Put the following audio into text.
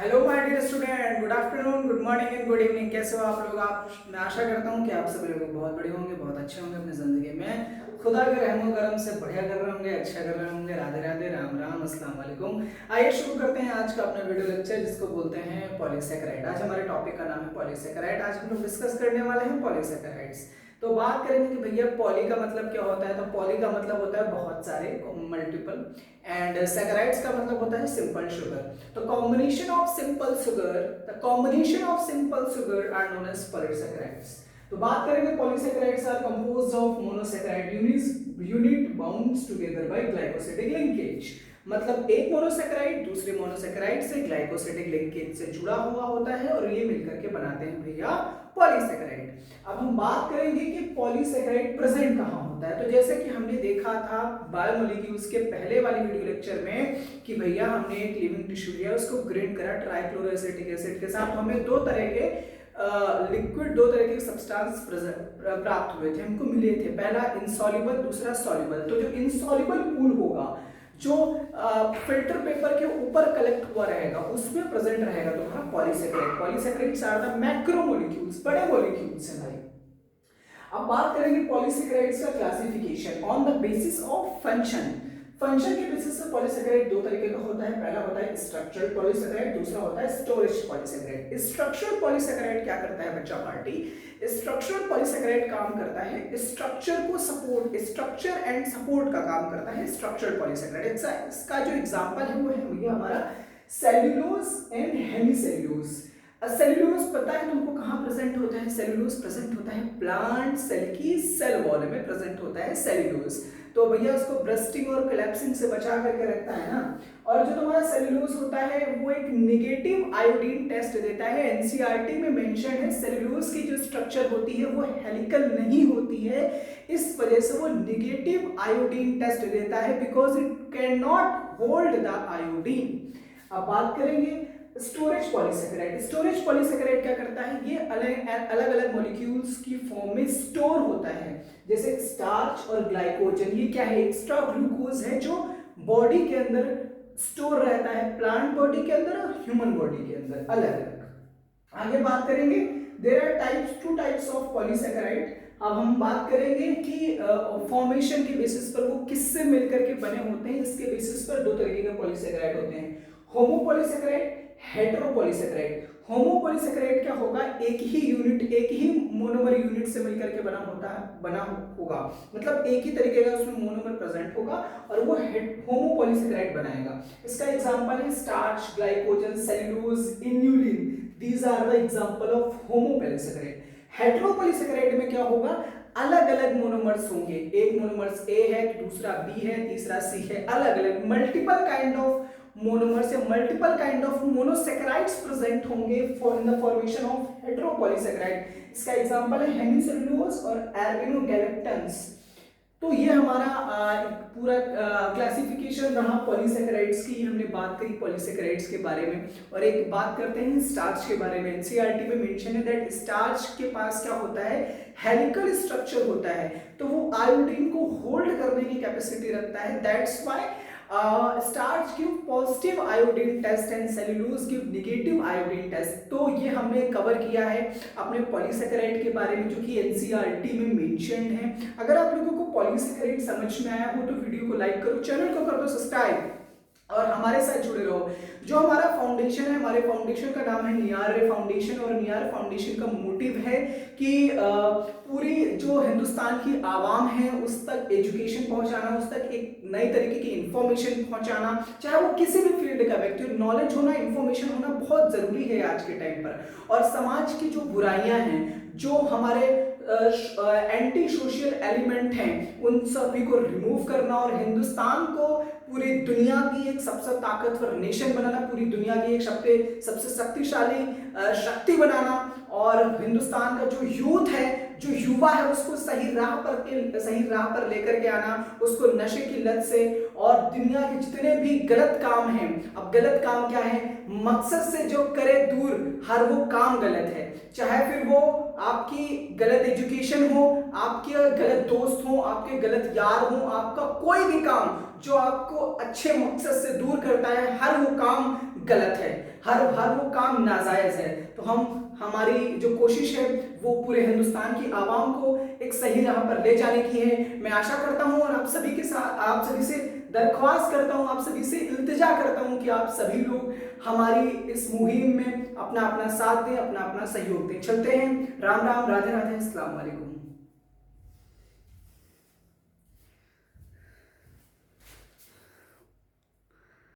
Hello my dear student, good afternoon, good morning and good evening. कैसे हो आप लोग? मैं आशा करता हूँ कि आप सभी लोग बहुत बड़े होंगे, बहुत अच्छे होंगे अपनी ज़िंदगी में। खुदा के रहमो करम से बढ़िया कर रहे होंगे, अच्छा कर रहे होंगे। राधे राधे, राम राम, अस्सलाम वालेकुम। आइए शुरू करते हैं आज का अपना वीडियो लेक्चर, जिसको बोलते हैं पॉलीसेकेराइड। आज हमारे टॉपिक का नाम है पॉलीसेकेराइड। आज हम लोग डिस्कस करने वाले हैं पॉलीसेकेराइड्स। तो बात करेंगे कि भैया पॉली का मतलब क्या होता है। तो पॉली का मतलब होता है बहुत सारे, मल्टीपल, एंड सैकराइड्स का मतलब होता है सिंपल शुगर। तो combination of simple sugar, the combination of simple sugar are known as polysaccharides. तो बात करेंगे polysaccharides are composed of monosaccharide unit bound together by glycosidic linkage. मतलब एक मोनोसैकेराइड दूसरे मोनोसैकेराइड से ग्लाइकोसिडिक लिंकेज से जुड़ा हुआ होता है और ये मिलकर के बनाते हैं भैया पॉलीसैकेराइड। अब हम बात करेंगे कि पॉलीसैकेराइड प्रेजेंट कहाँ होता है। तो जैसे कि हमने देखा था बायोमोलिक्यूल्स के पहले वाले वीडियो लेक्चर में कि भैया हमने एक लिविंग टिश्यू लिया, उसको ग्राइंड करा ट्राइक्लोरोएसिटिक एसिड के साथ। हमें दो तरह के लिक्विड, दो तरह के सब्सटेंस प्राप्त हुए थे, हमको मिले थे। पहला इनसॉल्युबल, दूसरा सॉल्युबल। तो जो इनसॉल्युबल पूल होगा, जो फिल्टर पेपर के ऊपर कलेक्ट हुआ रहेगा, उसमें प्रेजेंट रहेगा तुम्हारा polysaccharide. Polysaccharides are the macromolecules, बड़े मॉलिक्यूल्स हैं भाई। अब बात करेंगे पॉलीसैकेराइड्स का classification on the basis of function. Function के बेसिस पे पॉलीसैकेराइड दो तरीके का होता है। पहला होता है स्ट्रक्चरल पॉलीसैकेराइड, दूसरा होता है स्टोरेज पॉलीसैकेराइड। स्ट्रक्चरल पॉलीसैकेराइड क्या करता है बच्चा पार्टी? स्ट्रक्चरल पॉलीसैकेराइड काम करता है स्ट्रक्चर को सपोर्ट, स्ट्रक्चर एंड सपोर्ट का काम करता है स्ट्रक्चरल पॉलीसैकेराइड। इसका जो एग्जांपल है वो है भैया हमारा सेल्यूलोज एंड हेमीसेल्यूलोज। सेल्यूलोज पता है तुमको कहाँ प्रेजेंट होता है? सेल्यूलोज प्रेजेंट होता है प्लांट सेल की सेल वॉल में प्रेजेंट होता है सेल्यूलोज। तो भैया उसको ब्रस्टिंग और कोलैप्सिंग से बचा करके रखता है ना। और जो तुम्हारा सेल्यूलोज होता है वो एक नेगेटिव आयोडीन टेस्ट देता है। एनसीईआरटी में मेंशन है सेल्यूलोज की जो स्ट्रक्चर होती है वो हेलिकल नहीं होती है, इस वजह से वो नेगेटिव आयोडीन टेस्ट देता है, because it can not hold the iodine. अब बात करेंगे स्टोरेज पॉलीसैकेराइड। स्टोरेज पॉलीसैकेराइड क्या करता है? ये अलग अलग मॉलिक्यूल्स की फॉर्म में स्टोर होता है, जैसे स्टार्च और ग्लाइकोजन। ये क्या है? एक्स्ट्रा ग्लूकोज है जो बॉडी के अंदर स्टोर रहता है, प्लांट बॉडी के अंदर और ह्यूमन बॉडी के अंदर अलग अलग। आगे बात करेंगे there are two types of polysaccharide. अब हम बात करेंगे कि फॉर्मेशन के बेसिस पर वो किससे मिलकर के बने होते हैं। इसके बेसिस पर दो तरीके के पॉलीसैकेराइड होते हैं, होमोपॉलीसैकेराइड, हेटेरोपॉलीसैकेराइड। होमोपॉलीसैकेराइड क्या होगा? एक ही यूनिट, एक ही मोनोमर यूनिट से मिलकर के बना होगा, मतलब एक ही तरीके का उसमें मोनोमर प्रेजेंट होगा और वो होमोपॉलीसैकेराइड बनाएगा। इसका एग्जांपल है starch, glycogen, cellulose, inulin. These are the example of homopolysaccharide. Heteropolysaccharide में क्या होगा? अलग अलग मोनोमर्स होंगे, एक मोनोमर्स ए है, दूसरा बी है, तीसरा सी है, अलग अलग मल्टीपल काइंड ऑफ मोनोमर्स या multiple kind of monosaccharides present होंगे for in the formation of heteropolysaccharide. इसका एग्जांपल है हेमिसेल्यूलोज और एल्बिनोगैलेक्टन्स। तो ये हमारा पूरा क्लासिफिकेशन रहा पॉलीसैकेराइड्स की। हमने बात करी पॉलीसैकेराइड्स के बारे में, और एक बात करते हैं स्टार्च के बारे में। एनसीईआरटी में मेंशन है दैट स्टार्च के पास क्या होता है? हेलिकल स्ट्रक्चर होता है, तो वो आयोडीन को होल्ड करने की कैपेसिटी रखता है। That's why starch give positive iodine test and cellulose give negative iodine test. तो ये हमने कवर किया है अपने पॉलीसैकेराइड के बारे में, जो कि एनसीईआरटी में मेंशन्ड है। अगर आप लोगों को पॉलीसैकेराइड समझ में आया हो तो वीडियो को लाइक करो, चैनल को कर दो सब्सक्राइब और हमारे साथ जुड़े रहो। जो हमारा फाउंडेशन है, हमारे फाउंडेशन का नाम है नियार फाउंडेशन, और नियार फाउंडेशन का मोटिव है कि पूरी जो हिंदुस्तान की आवाम है उस तक एजुकेशन पहुंचाना, उस तक एक नई तरीके की इंफॉर्मेशन पहुंचाना। चाहे वो किसी भी फील्ड का व्यक्ति हो, नॉलेज होना, इंफॉर्मेशन होना बहुत जरूरी है आज के टाइम पर। और समाज की जो बुराइयां हैं, जो हमारे एंटी सोशल एलिमेंट हैं, उन सभी को रिमूव करना और हिंदुस्तान को पूरी दुनिया की एक सबसे ताकतवर नेशन बनाना, पूरी दुनिया की एक सबसे शक्तिशाली शक्ति बनाना, और हिंदुस्तान का जो यूथ है, जो युवा है, उसको सही राह पर लेकर के आना, उसको नशे की लत से और दुनिया के जितने भी गलत काम हैं। अब गलत काम क्या है? मकसद से जो करे दूर, हर वो काम गलत है। चाहे फिर वो आपकी गलत एजुकेशन हो, आपके गलत दोस्त हो, आपके गलत यार हो, आपका कोई भी काम जो आपको अच्छे मकसद से दूर करता है, हर वो काम गलत है, हर वो काम नाजायज है। तो हमारी जो कोशिश है वो पूरे हिंदुस्तान की आवाम को एक सही राह पर ले जाने की है। मैं आशा करता हूं और आप सभी के साथ, आप सभी से दरख्वास्त करता हूं, आप सभी से इल्तिजा करता हूं कि आप सभी लोग हमारी इस मुहिम में अपना अपना साथ दें, अपना अपना सहयोग दें। चलते हैं, राम राम, राधे राधे, अस्सलाम वालेकुम।